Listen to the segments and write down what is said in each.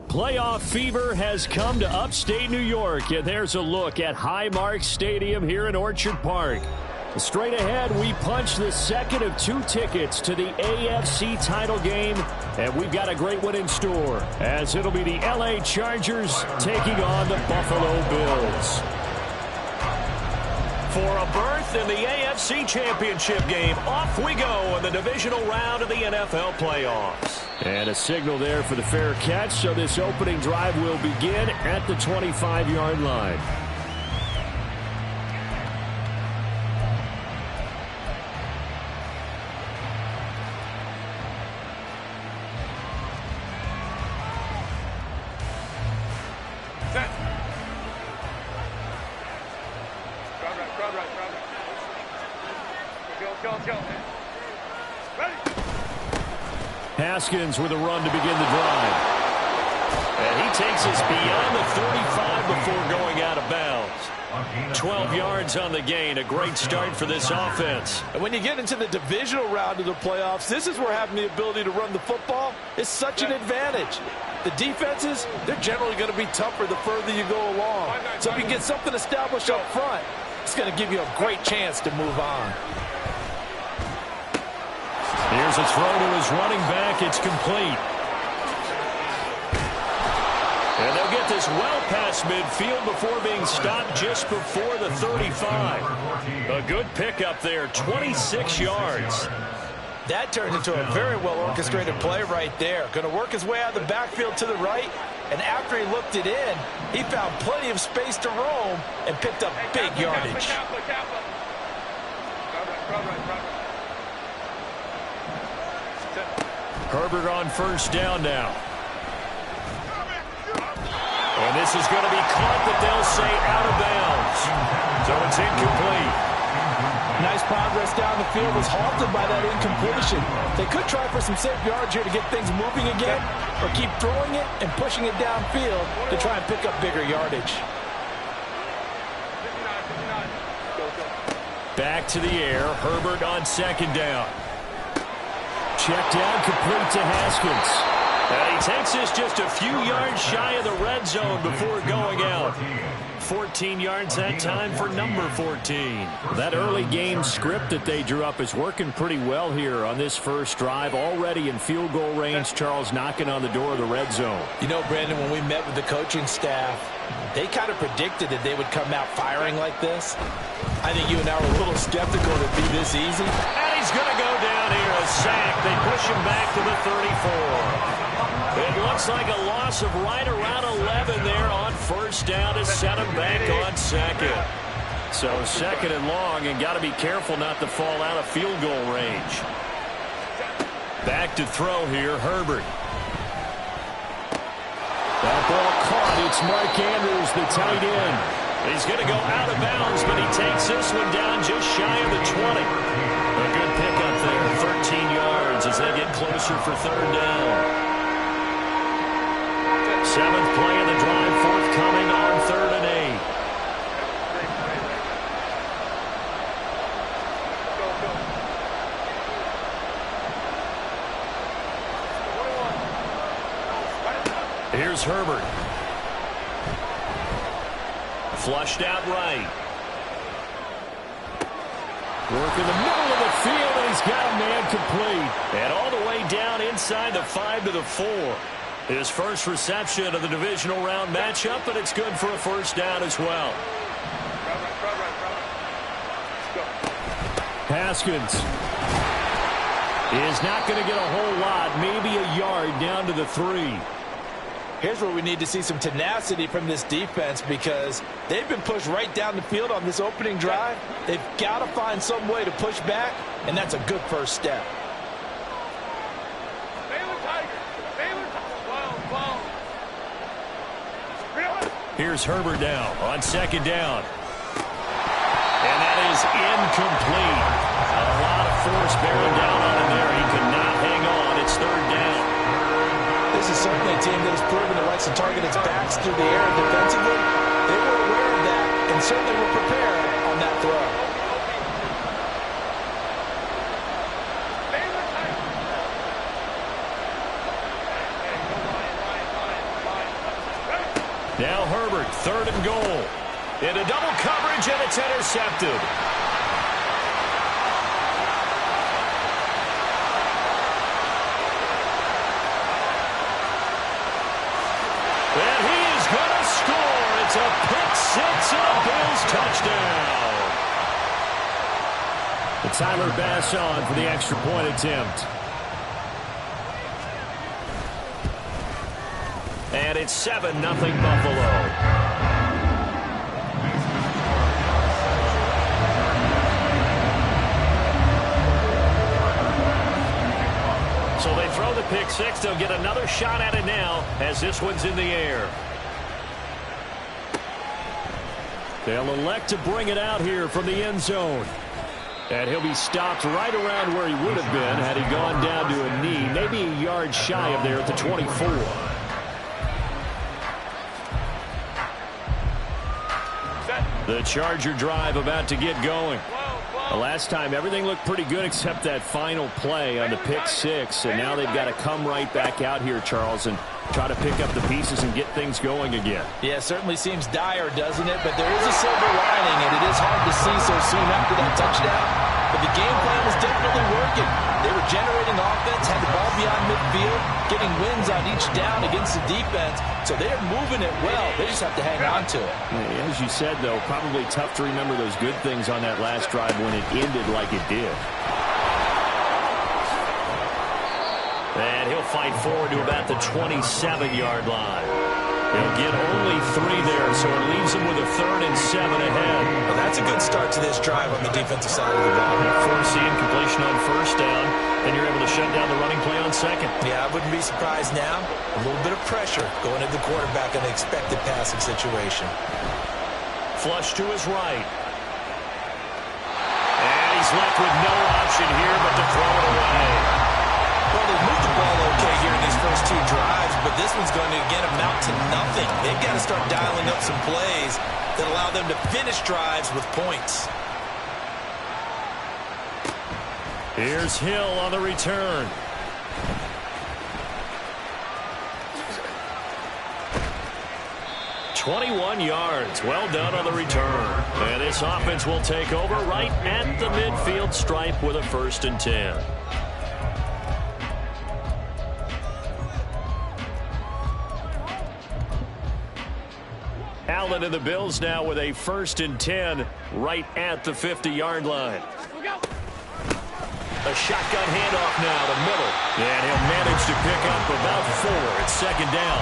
Playoff fever has come to upstate New York, and there's a look at Highmark Stadium here in Orchard Park. Straight ahead, we punch the second of 2 tickets to the AFC title game, and we've got a great one in store, as it'll be the LA Chargers taking on the Buffalo Bills. For a berth in the AFC Championship game, off we go in the divisional round of the NFL playoffs. And a signal there for the fair catch, so this opening drive will begin at the 25-yard line. Haskins with a run to begin the drive. And he takes us beyond the 35 before going out of bounds. 12 yards on the gain. A great start for this offense. And when you get into the divisional round of the playoffs, this is where having the ability to run the football is such an advantage. The defenses, they're generally going to be tougher the further you go along. So if you get something established up front, it's going to give you a great chance to move on. Here's a throw to his running back. It's complete. And they'll get this well past midfield before being stopped just before the 35. A good pickup there, 26 yards. That turned into a very well-orchestrated play right there. Going to work his way out of the backfield to the right, and after he looked it in, he found plenty of space to roam and picked up big yardage. Herbert on first down now. And this is going to be caught, but they'll say out of bounds. So it's incomplete. Nice progress down the field, was halted by that incompletion. They could try for some safe yards here to get things moving again, or keep throwing it and pushing it downfield to try and pick up bigger yardage. Back to the air, Herbert on second down. Check down, complete to Haskins. And he takes this just a few yards shy of the red zone before going out. 14 yards that time for number 14. That early game script that they drew up is working pretty well here on this first drive. Already in field goal range, Charles knocking on the door of the red zone. You know, Brandon, when we met with the coaching staff, they kind of predicted that they would come out firing like this. I think you and I were a little skeptical that it'd be this easy. And he's going to go down here, a sack. They push him back to the 34. It looks like a loss of right around 11 there on first down to set him back on second. So second and long, and got to be careful not to fall out of field goal range. Back to throw here, Herbert. That ball caught. It's Mark Andrews, the tight end. He's going to go out of bounds, but he takes this one down just shy of the 20. A good pickup there, 13 yards as they get closer for third down. 7th play of the drive, forthcoming on 3rd and 8. Here's Herbert. Flushed out right. Work in the middle of the field, and he's got a man complete. And all the way down inside the 5 to the 4. His first reception of the divisional round matchup, but it's good for a first down as well. Haskins is not going to get a whole lot, maybe a yard down to the 3. Here's where we need to see some tenacity from this defense, because they've been pushed right down the field on this opening drive. They've got to find some way to push back, and that's a good first step. Here's Herbert now on second down. And that is incomplete. A lot of force bearing down on him there. He could not hang on. It's third down. This is certainly a team that has proven it likes to target its backs through the air defensively. They were aware of that and certainly were prepared on that throw. Now Herbert, third and goal. Into double coverage, and it's intercepted. And he is going to score. It's a pick six and a Bills touchdown. And Tyler Bass on for the extra point attempt. And it's 7-0 Buffalo. So they throw the pick six. They'll get another shot at it now as this one's in the air. They'll elect to bring it out here from the end zone. And he'll be stopped right around where he would have been had he gone down to a knee, maybe a yard shy of there at the 24. The Charger drive about to get going. The last time everything looked pretty good except that final play on the pick six, and now they've got to come right back out here, Charles, and try to pick up the pieces and get things going again. Yeah, it certainly seems dire, doesn't it? But there is a silver lining, and it is hard to see so soon after that touchdown. But the game plan was definitely working. They were generating offense, had the ball beyond midfield, getting wins on each down against the defense. So they're moving it well. They just have to hang on to it. As you said, though, probably tough to remember those good things on that last drive when it ended like it did. And he'll fight forward to about the 27-yard line. He'll get only 3 there, so it leaves him with a 3rd and 7 ahead. Well, that's a good start to this drive on the defensive side of the ball. Forcing completion on first down, and you're able to shut down the running play on second. Yeah, I wouldn't be surprised now. A little bit of pressure going at the quarterback in the expected passing situation. Flush to his right. And he's left with no option here but to throw it away. Well, they moved the ball okay here in these first 2 drives, but this one's going to, again, amount to nothing. They've got to start dialing up some plays that allow them to finish drives with points. Here's Hill on the return. "21 yards. Well done on the return. And this offense will take over right at the midfield stripe with a 1st and 10. Allen and the Bills now with a 1st and 10 right at the 50-yard line. A shotgun handoff now to middle. And he'll manage to pick up about 4. It's 2nd down.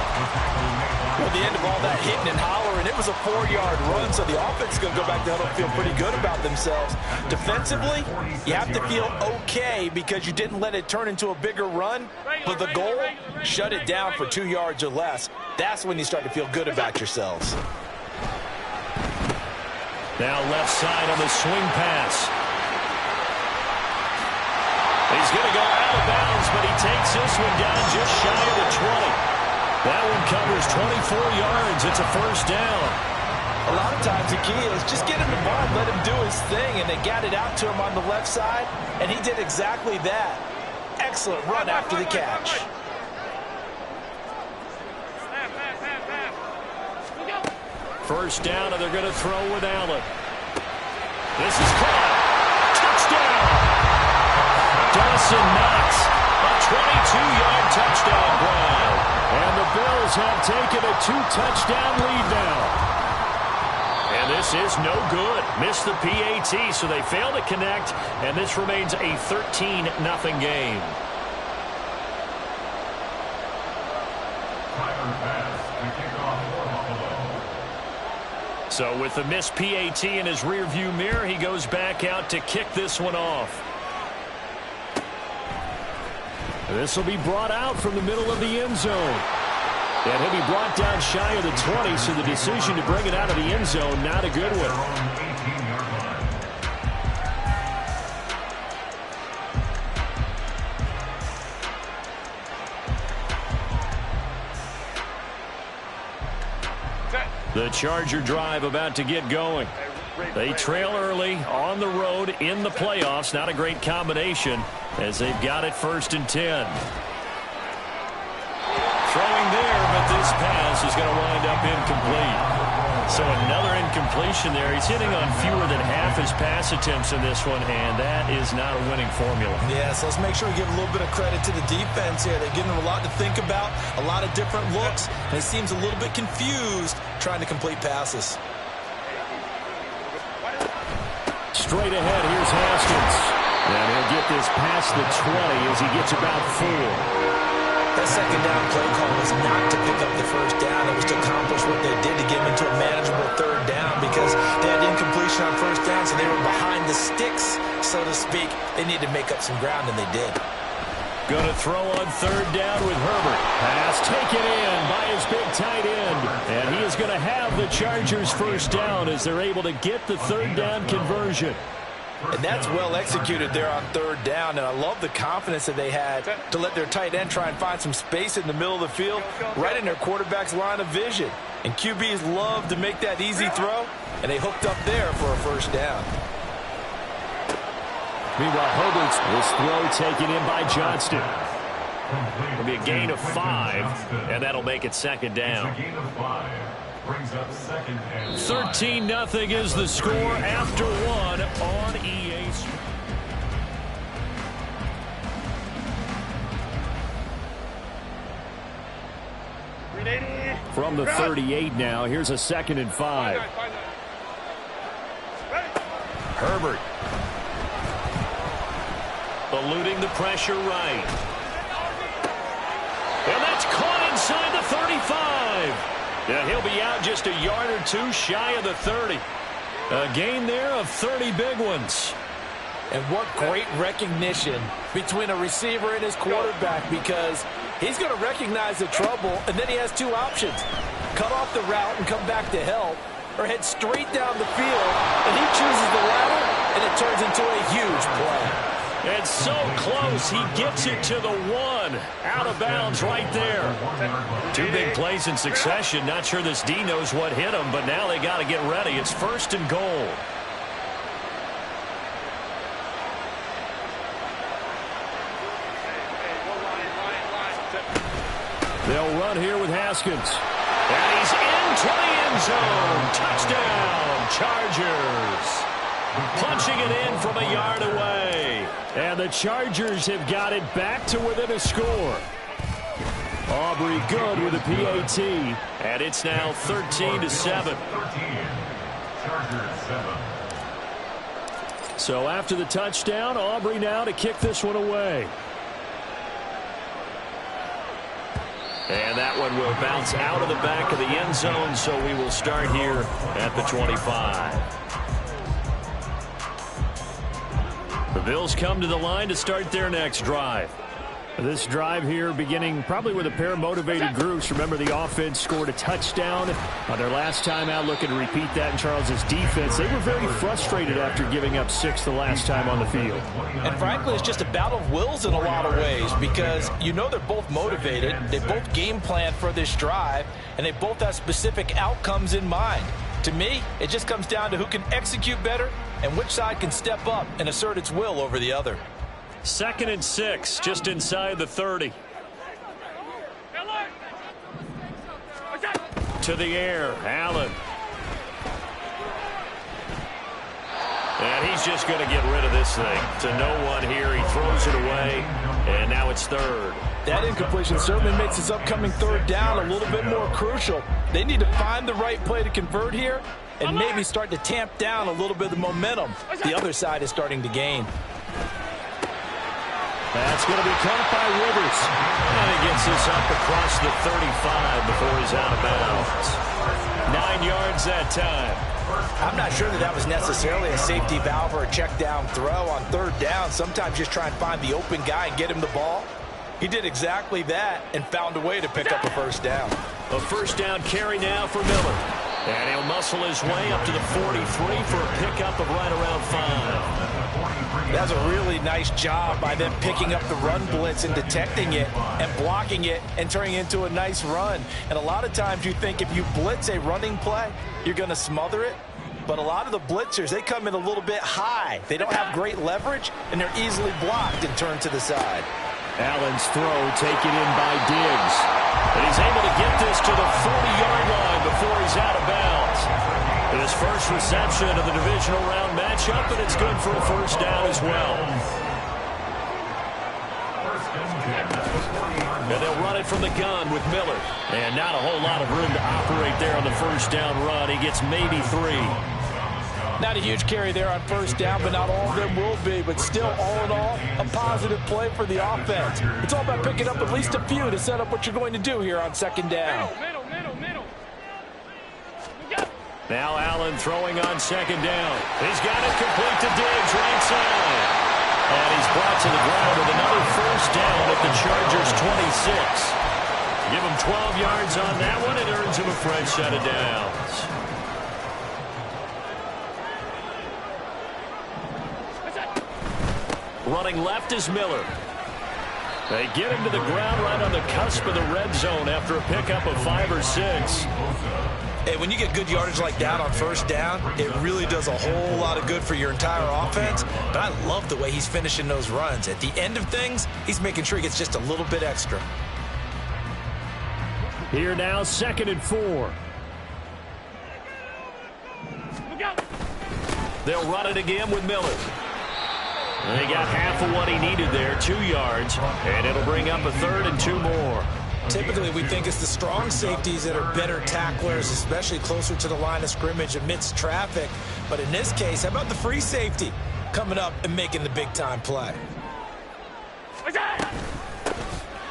Well, the end of all that hitting and hollering, it was a 4-yard run, so the offense is going to go back to huddle and feel pretty good about themselves. Defensively, you have to feel okay because you didn't let it turn into a bigger run, but the goal, shut it down for 2 yards or less. That's when you start to feel good about yourselves. Now left side on the swing pass. He's going to go out of bounds, but he takes this one down just shy of the 20. That one covers 24 yards. It's a 1st down. A lot of times the key is just get him the ball, let him do his thing, and they got it out to him on the left side, and he did exactly that. Excellent run after the catch. First down, and they're going to throw with Allen. This is caught. Touchdown! Dawson Knox, a 22-yard touchdown drive. And the Bills have taken a 2-touchdown lead now. And this is no good. Missed the PAT, so they fail to connect, and this remains a 13-0 game. So with the missed PAT in his rearview mirror, he goes back out to kick this one off. This will be brought out from the middle of the end zone. And he'll be brought down shy of the 20, so the decision to bring it out of the end zone, not a good one. The Charger drive about to get going. They trail early on the road in the playoffs. Not a great combination as they've got it 1st and 10. Throwing there, but this pass is going to wind up incomplete. So another incompletion there. He's hitting on fewer than half his pass attempts in this one, and that is not a winning formula. Yeah, so let's make sure we give a little bit of credit to the defense here. They're giving him a lot to think about, a lot of different looks, and he seems a little bit confused trying to complete passes. Straight ahead, here's Haskins. And he'll get this past the 20 as he gets about 4. That second down play call was not to pick up the first down. It was to accomplish what they did to get him into a manageable 3rd down because they had incompletion on 1st down, so they were behind the sticks, so to speak. They needed to make up some ground, and they did. Going to throw on 3rd down with Herbert. Pass taken in by his big tight end. And he is going to have the Chargers 1st down as they're able to get the 3rd down conversion. And that's well executed there on 3rd down, and I love the confidence that they had to let their tight end try and find some space in the middle of the field, right in their quarterback's line of vision. And QBs love to make that easy throw, and they hooked up there for a 1st down. Meanwhile, Herbert's this throw taken in by Johnston. It'll be a gain of 5, and that'll make it 2nd down. 13-0 is the score after 1 on EA Sports. From the 38 now, here's a 2nd and 5. Herbert. Eluding the pressure right. And that's caught inside the 35. Now he'll be out just a yard or 2 shy of the 30. A gain there of 30 big ones. And what great recognition between a receiver and his quarterback, because he's going to recognize the trouble, and then he has 2 options. Cut off the route and come back to help, or head straight down the field, and he chooses the latter, and it turns into a huge play. And so close, he gets it to the 1. Out of bounds right there. 2 big plays in succession. Not sure this D knows what hit him, but now they got to get ready. It's 1st and goal. They'll run here with Haskins. And he's into the end zone. Touchdown, Chargers. Punching it in from a yard away. And the Chargers have got it back to within a score. Aubrey good with a PAT. And it's now 13-7. So after the touchdown, Aubrey now to kick this one away. And that one will bounce out of the back of the end zone, so we will start here at the 25. The Bills come to the line to start their next drive. This drive here beginning probably with a pair of motivated groups. Remember, the offense scored a touchdown on their last time out, looking to repeat that in Charles's defense. They were very frustrated after giving up 6 the last time on the field. And frankly, it's just a battle of wills in a lot of ways, because you know they're both motivated. They both game plan for this drive, and they both have specific outcomes in mind. To me, it just comes down to who can execute better and which side can step up and assert its will over the other. 2nd and 6, just inside the 30. To the air, Allen. And he's just going to get rid of this thing. To no one here, he throws it away, and now it's 3rd. That incompletion certainly makes this upcoming 3rd down a little bit more crucial. They need to find the right play to convert here and maybe start to tamp down a little bit of the momentum the other side is starting to gain. That's going to be caught by Rivers. And he gets this up across the 35 before he's out of bounds. 9 yards that time. I'm not sure that was necessarily a safety valve or a check down throw on 3rd down. Sometimes just try and find the open guy and get him the ball. He did exactly that and found a way to pick up a first down. A first down carry now for Miller. And he'll muscle his way up to the 43 for a pickup of right around 5. That's a really nice job by them picking up the run blitz and detecting it and blocking it and turning it into a nice run. And a lot of times you think if you blitz a running play, you're going to smother it. But a lot of the blitzers, they come in a little bit high. They don't have great leverage, and they're easily blocked and turned to the side. Allen's throw taken in by Diggs. And he's able to get this to the 40-yard line before he's out of bounds. His first reception of the divisional round matchup, and it's good for a first down as well. And they'll run it from the gun with Miller. And not a whole lot of room to operate there on the first down run. He gets maybe 3. Not a huge carry there on first down, but not all of them will be. But still, all in all, a positive play for the offense. It's all about picking up at least a few to set up what you're going to do here on second down. Middle. Now Allen throwing on second down. He's got it complete to Diggs, right side. And he's brought to the ground with another first down at the Chargers' 26. Give him 12 yards on that one. It earns him a fresh set of downs. Running left is Miller. They get him to the ground right on the cusp of the red zone after a pickup of 5 or 6. Hey, when you get good yardage like that on first down, it really does a whole lot of good for your entire offense. But I love the way he's finishing those runs. At the end of things, he's making sure he gets just a little bit extra. Here now, 2nd and 4. They'll run it again with Miller. They got half of what he needed there, 2 yards, and it'll bring up a 3rd and 2 more. Typically, we think it's the strong safeties that are better tacklers, especially closer to the line of scrimmage amidst traffic. But in this case, how about the free safety coming up and making the big-time play?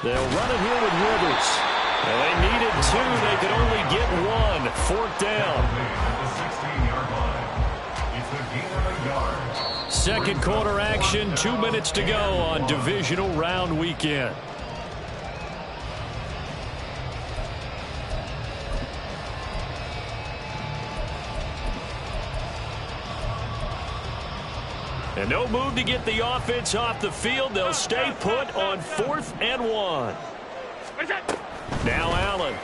They'll run it here with Rivers. And they needed 2. They could only get 1. 4th down. Second quarter action, 2 minutes to go on divisional round weekend. And no move to get the offense off the field. They'll stay put on 4th and 1. Now Allen.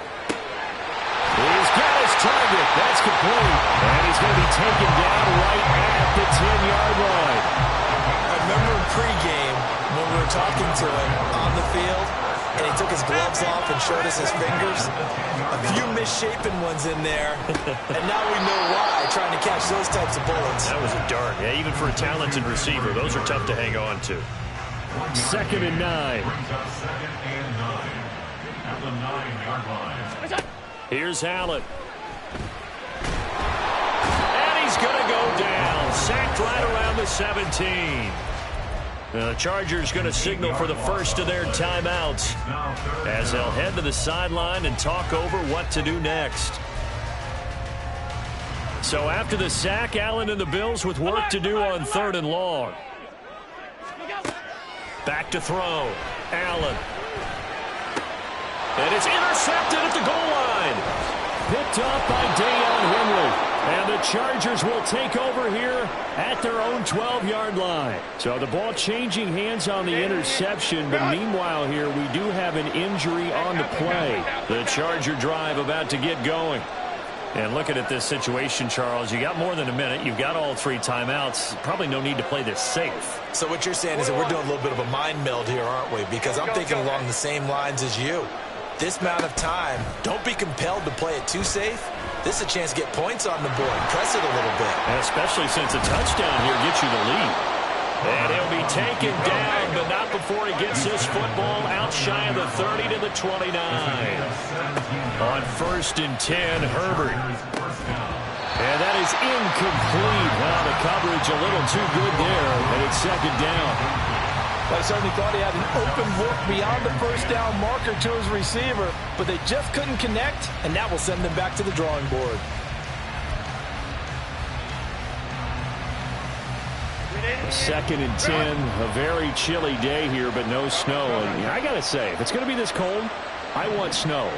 He's got his target. That's complete. And he's going to be taken down right at the 10-yard line. I remember in pregame when we were talking to him on the field, and he took his gloves off and showed us his fingers. A few misshapen ones in there, and now we know why, trying to catch those types of bullets. That was a dart. Yeah, even for a talented receiver, those are tough to hang on to. 2nd and 9. At the 9-yard line. Here's Allen. And he's going to go down. Sacked right around the 17. The Chargers going to signal for the first of their timeouts as they'll head to the sideline and talk over what to do next. So after the sack, Allen and the Bills with work to do on 3rd and long. Back to throw. Allen. And it's intercepted at the goal line. Picked up by Deion Henry. And the Chargers will take over here at their own 12-yard line. So the ball changing hands on the interception. But meanwhile here, we do have an injury on the play. The Charger drive about to get going. And looking at this situation, Charles, you got more than a minute. You've got all 3 timeouts. Probably no need to play this safe. So what you're saying is that we're doing a little bit of a mind meld here, aren't we? Because I'm thinking along the same lines as you. This amount of time, don't be compelled to play it too safe. This is a chance to get points on the board. Press it a little bit. And especially since a touchdown here gets you the lead. And he'll be taken down, but not before he gets this football out shy of the 30 to the 29. On 1st and 10, Herbert. And that is incomplete. Well, the coverage a little too good there, and it's 2nd down. I certainly thought he had an open look beyond the first down marker to his receiver, but they just couldn't connect, and that will send them back to the drawing board. 2nd and 10. A very chilly day here, but no snow. And I got to say, if it's going to be this cold, I want snow.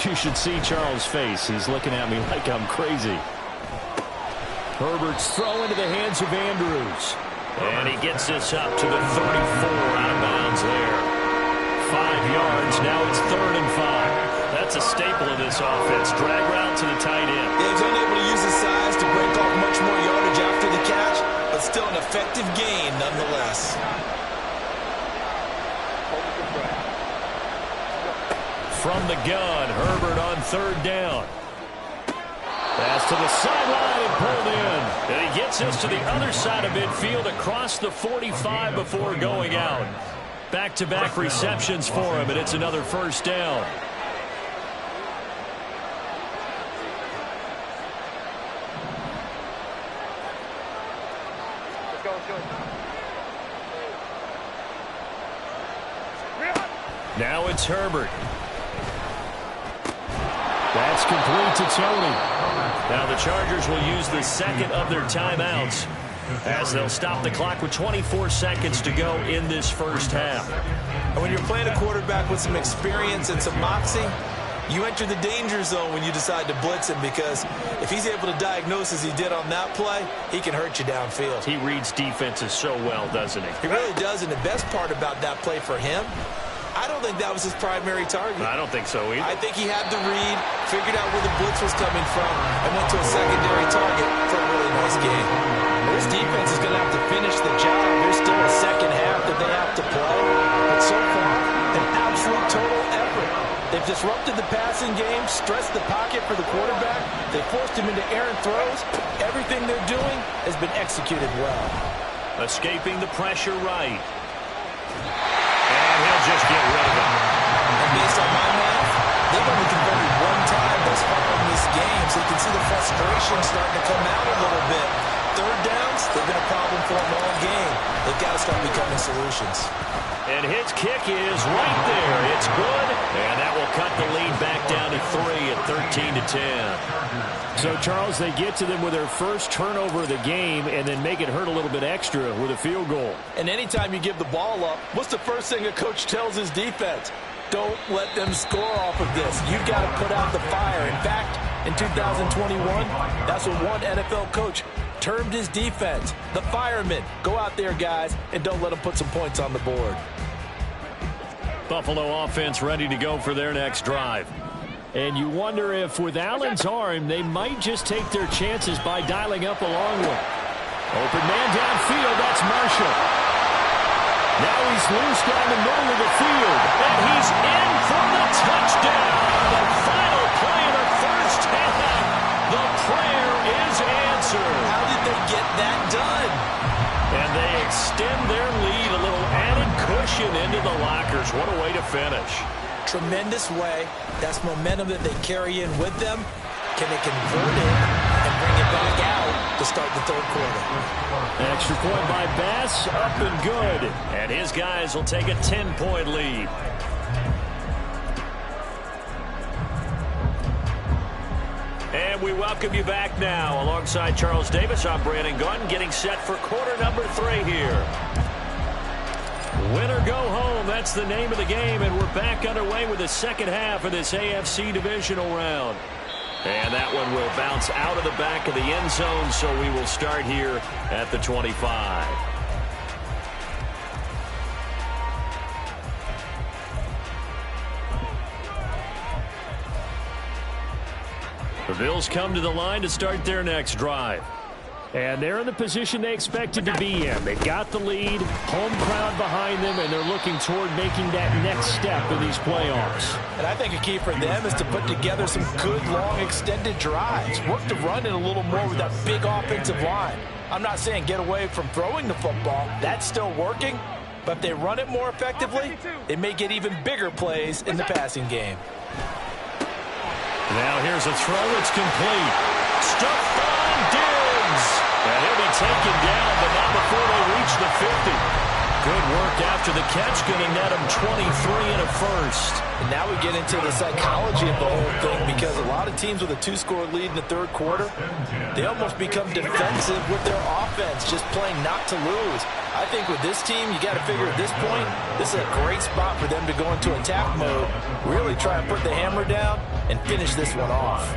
You should see Charles' face. He's looking at me like I'm crazy. Herbert's throw into the hands of Andrews. And he gets this up to the 34, out of bounds there. 5 yards. Now it's 3rd and 5. That's a staple of this offense. Drag route to the tight end. Yeah, he's unable to use his size to break off much more yardage after the catch, but still an effective gain nonetheless. From the gun, Herbert on 3rd down. Pass to the sideline and pulled in. And he gets us to the other side of midfield across the 45 before going out. Back-to-back receptions for him, and it's another 1st down. Now it's Herbert. That's complete to Tony. Now the Chargers will use the 2nd of their timeouts as they'll stop the clock with 24 seconds to go in this 1st half. And when you're playing a quarterback with some experience and some moxie, you enter the danger zone when you decide to blitz him, because if he's able to diagnose as he did on that play, he can hurt you downfield. He reads defenses so well, doesn't he? He really does, and the best part about that play for him, I don't think that was his primary target. I don't think so either. I think he had the read, figured out where the blitz was coming from, and went to a secondary target for a really nice game. This defense is going to have to finish the job. There's still a 2nd half that they have to play. But so far, an absolute total effort. They've disrupted the passing game, stressed the pocket for the quarterback. They forced him into errant throws. Everything they're doing has been executed well. Escaping the pressure right. And he'll just get rid of it. And based on my math, they've only converted 1 time thus far in this game, so you can see the frustration starting to come out a little bit. 3rd downs, they've been a problem for them all game. They've got to start becoming solutions. And his kick is right there. It's good. And that will cut the lead back down to 3 at 13-10. So, Charles, they get to them with their first turnover of the game and then make it hurt a little bit extra with a field goal. And anytime you give the ball up, what's the first thing a coach tells his defense? Don't let them score off of this. You've got to put out the fire. In fact, in 2021, that's what one NFL coach termed his defense. The firemen. Go out there, guys, and don't let them put some points on the board. Buffalo offense ready to go for their next drive. And you wonder if with Allen's arm, they might just take their chances by dialing up a long one. Open man downfield, that's Marshall. Now he's loose down the middle of the field. And he's in for the touchdown. The final play of the 1st half. The prayer is answered. How did they get that done? And they extend their lead, a little added cushion into the lockers. What a way to finish. Tremendous way. That's momentum that they carry in with them. Can they convert it and bring it back out to start the 3rd quarter? Extra point by Bass, up and good. And his guys will take a 10-point lead. And we welcome you back now. Alongside Charles Davis, I'm Brandon Gunn, getting set for quarter number 3 here. Win or go home, that's the name of the game, and we're back underway with the 2nd half of this AFC divisional round. And that one will bounce out of the back of the end zone, so we will start here at the 25. The Bills come to the line to start their next drive. And they're in the position they expected to be in. They've got the lead, home crowd behind them, and they're looking toward making that next step in these playoffs. And I think a key for them is to put together some good, long, extended drives. Work to run it a little more with that big offensive line. I'm not saying get away from throwing the football. That's still working. But if they run it more effectively, they may get even bigger plays in the passing game. Now here's a throw. It's complete. Stephon Diggs. And he'll be taken down, but not before they reach the 50. Good work after the catch, going to net him 23 and a first. And now we get into the psychology of the whole thing, because a lot of teams with a 2-score lead in the third quarter, they almost become defensive with their offense, just playing not to lose. I think with this team, you got to figure at this point, this is a great spot for them to go into attack mode, really try and put the hammer down and finish this one off.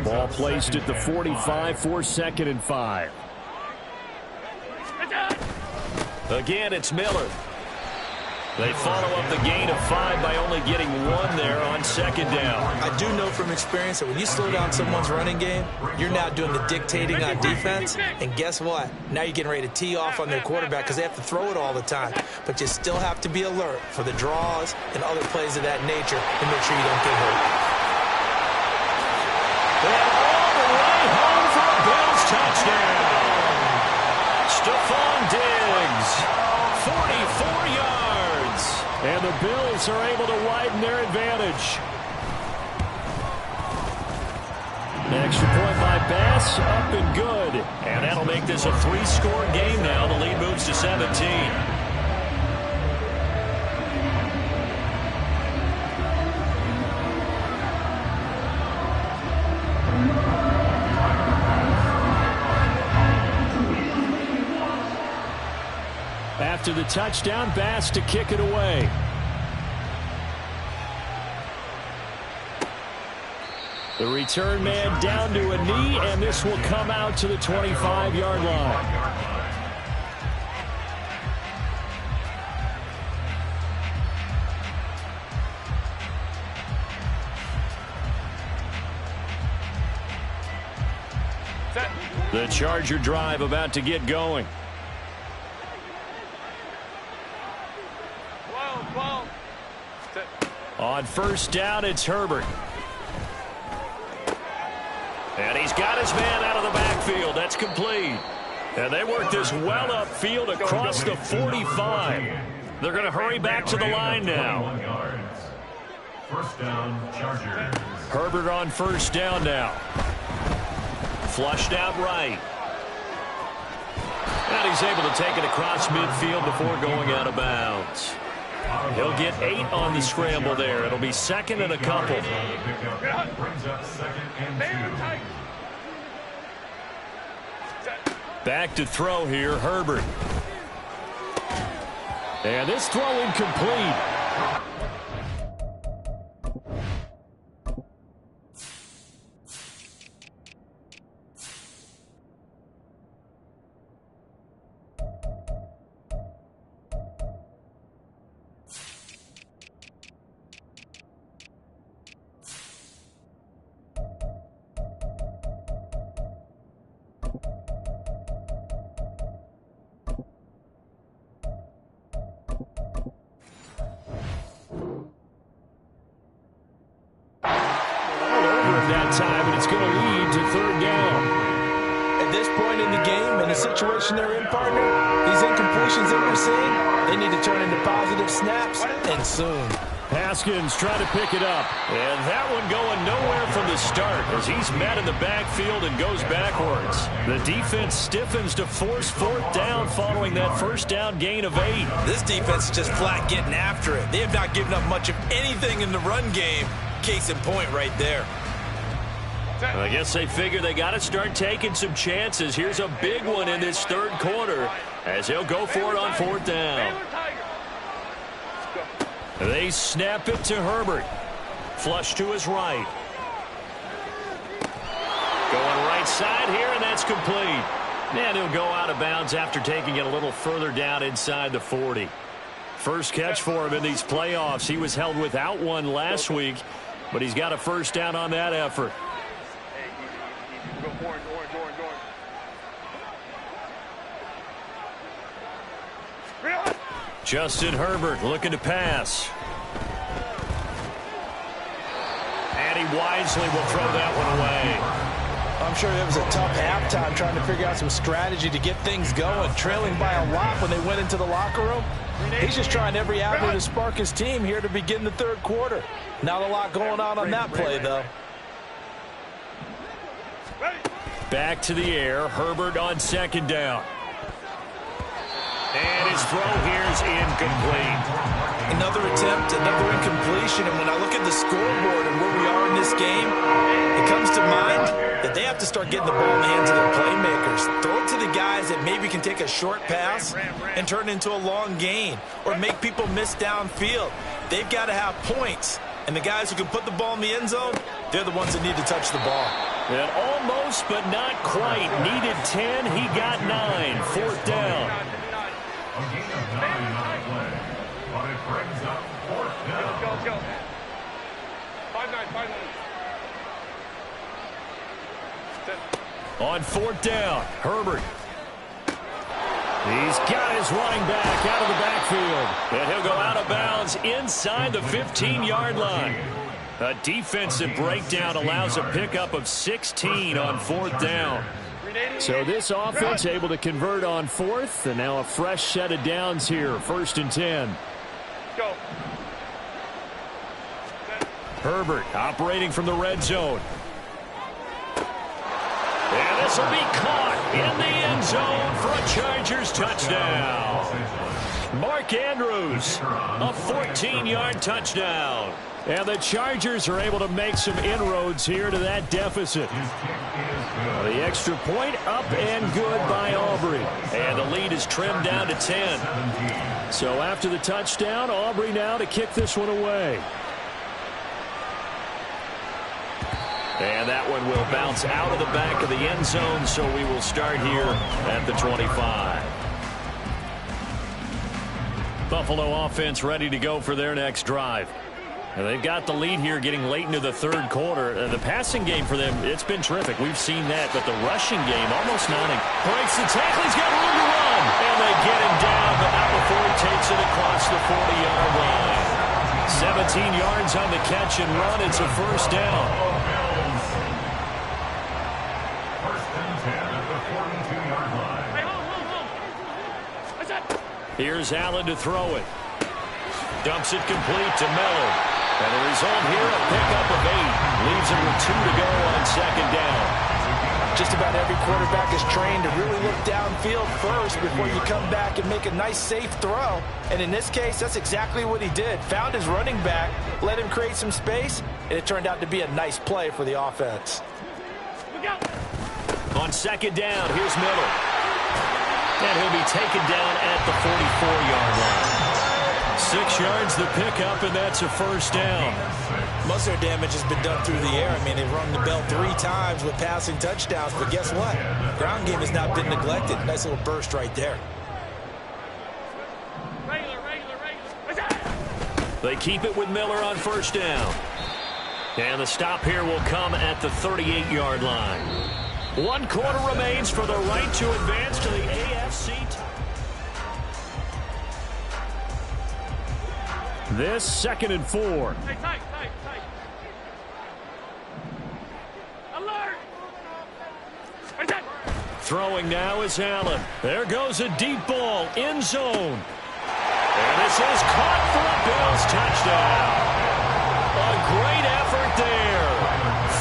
Ball placed at the 45 for 2nd and 5. Again, it's Miller. They follow up the gain of 5 by only getting 1 there on 2nd down. I do know from experience that when you slow down someone's running game, you're now doing the dictating on defense. And guess what? Now you're getting ready to tee off on their quarterback because they have to throw it all the time. But you still have to be alert for the draws and other plays of that nature to make sure you don't get hurt. And all the way home for a Bills touchdown. Stephon Diggs, 44 yards. And the Bills are able to widen their advantage. An extra point by Bass, up and good. And that'll make this a 3-score game now. The lead moves to 17. After the touchdown, Bass to kick it away. The return man down to a knee, and this will come out to the 25-yard line. The Charger drive about to get going. On 1st down, it's Herbert. And he's got his man out of the backfield. That's complete. And they work this well upfield across the 45. They're going to hurry back to the line now. 1st down, Chargers. Herbert on 1st down now. Flushed out right. And he's able to take it across midfield before going out of bounds. He'll get 8 on the scramble there. It'll be 2nd and a couple. Brings up 2nd and 2. Back to throw here, Herbert. And this throw incomplete. Time, and it's going to lead to 3rd down. At this point in the game, in the situation they're in, partner, these incompletions that we're seeing, they need to turn into positive snaps, and soon. Haskins trying to pick it up. And that one going nowhere from the start as he's met in the backfield and goes backwards. The defense stiffens to force 4th down following that 1st down gain of 8. This defense is just flat getting after it. They have not given up much of anything in the run game. Case in point right there. I guess they figure they got to start taking some chances. Here's a big one in this 3rd quarter as he'll go for it on 4th down. They snap it to Herbert. Flush to his right. Going right side here, and that's complete. And he'll go out of bounds after taking it a little further down inside the 40. First catch for him in these playoffs. He was held without one last week, but he's got a 1st down on that effort. Justin Herbert looking to pass. And he wisely will throw that one away. I'm sure it was a tough halftime trying to figure out some strategy to get things going. Trailing by a lot when they went into the locker room. He's just trying every avenue to spark his team here to begin the 3rd quarter. Not a lot going on that play, though. Back to the air. Herbert on 2nd down. And his throw here is incomplete. Another attempt, another incompletion, and when I look at the scoreboard and where we are in this game, it comes to mind that they have to start getting the ball in the hands of their playmakers. Throw it to the guys that maybe can take a short pass and turn it into a long gain or make people miss downfield. They've got to have points, and the guys who can put the ball in the end zone, they're the ones that need to touch the ball. And almost, but not quite. Needed 10, he got 9. 4th down. A gain of 9 on the play, but it brings up 4th down. Let's go. 5-9. On 4th down, Herbert. He's got his running back out of the backfield. And he'll go out of bounds inside the 15-yard line. A defensive breakdown allows a pickup of 16 on 4th down. So this offense able to convert on 4th, and now a fresh set of downs here, 1st and 10. Go. Herbert operating from the red zone. And this will be caught in the end zone for a Chargers touchdown. Mark Andrews, a 14-yard touchdown. And the Chargers are able to make some inroads here to that deficit. The extra point up and good by Aubrey. And the lead is trimmed down to 10. So after the touchdown, Aubrey now to kick this one away. And that one will bounce out of the back of the end zone, so we will start here at the 25. Buffalo offense ready to go for their next drive. And they've got the lead here getting late into the 3rd quarter. The passing game for them, it's been terrific. We've seen that, but the rushing game almost nothing. Breaks the tackle, he's got room to run. And they get him down, but not before he takes it across the 40-yard line. 17 yards on the catch and run. It's a 1st down. Here's Allen to throw it. Dumps it complete to Miller. And the result here, a pickup of 8. Leaves him with 2 to go on 2nd down. Just about every quarterback is trained to really look downfield first before you come back and make a nice, safe throw. And in this case, that's exactly what he did. Found his running back, let him create some space, and it turned out to be a nice play for the offense. On 2nd down, here's Miller. And he'll be taken down at the 44-yard line. 6 yards the pickup, and that's a 1st down. Most of their damage has been done through the air. I mean, they've rung the bell 3 times with passing touchdowns, but guess what? Ground game has not been neglected. Nice little burst right there. They keep it with Miller on 1st down. And the stop here will come at the 38-yard line. 1 quarter remains for the right to advance to the AFC. This 2nd and 4. Tight. Alert! Throwing now is Allen. There goes a deep ball, end zone. And this is caught for a Bills touchdown. A great effort there.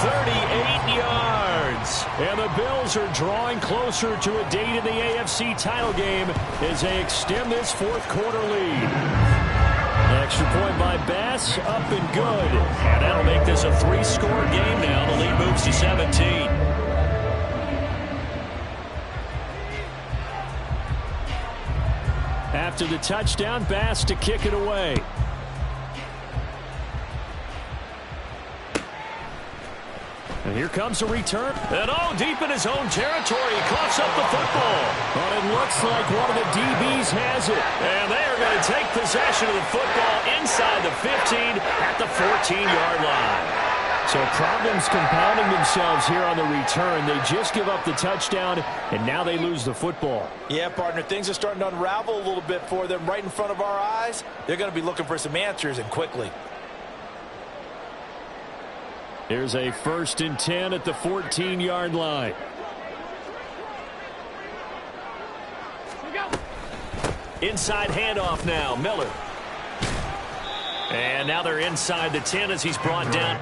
38 yards. And the Bills are drawing closer to a date in the AFC title game as they extend this 4th quarter lead. Extra point by Bass, up and good. And that'll make this a 3-score game now. The lead moves to 17. After the touchdown, Bass to kick it away. And here comes a return. And deep in his own territory. He coughs up the football. But it looks like one of the DBs has it. And they are going to take possession of the football inside the 15 at the 14-yard line. So problems compounding themselves here on the return. They just give up the touchdown, and now they lose the football. Yeah, partner, things are starting to unravel a little bit for them right in front of our eyes. They're going to be looking for some answers, and quickly. Here's a 1st and 10 at the 14-yard line. Inside handoff now, Miller. And now they're inside the 10 as he's brought down.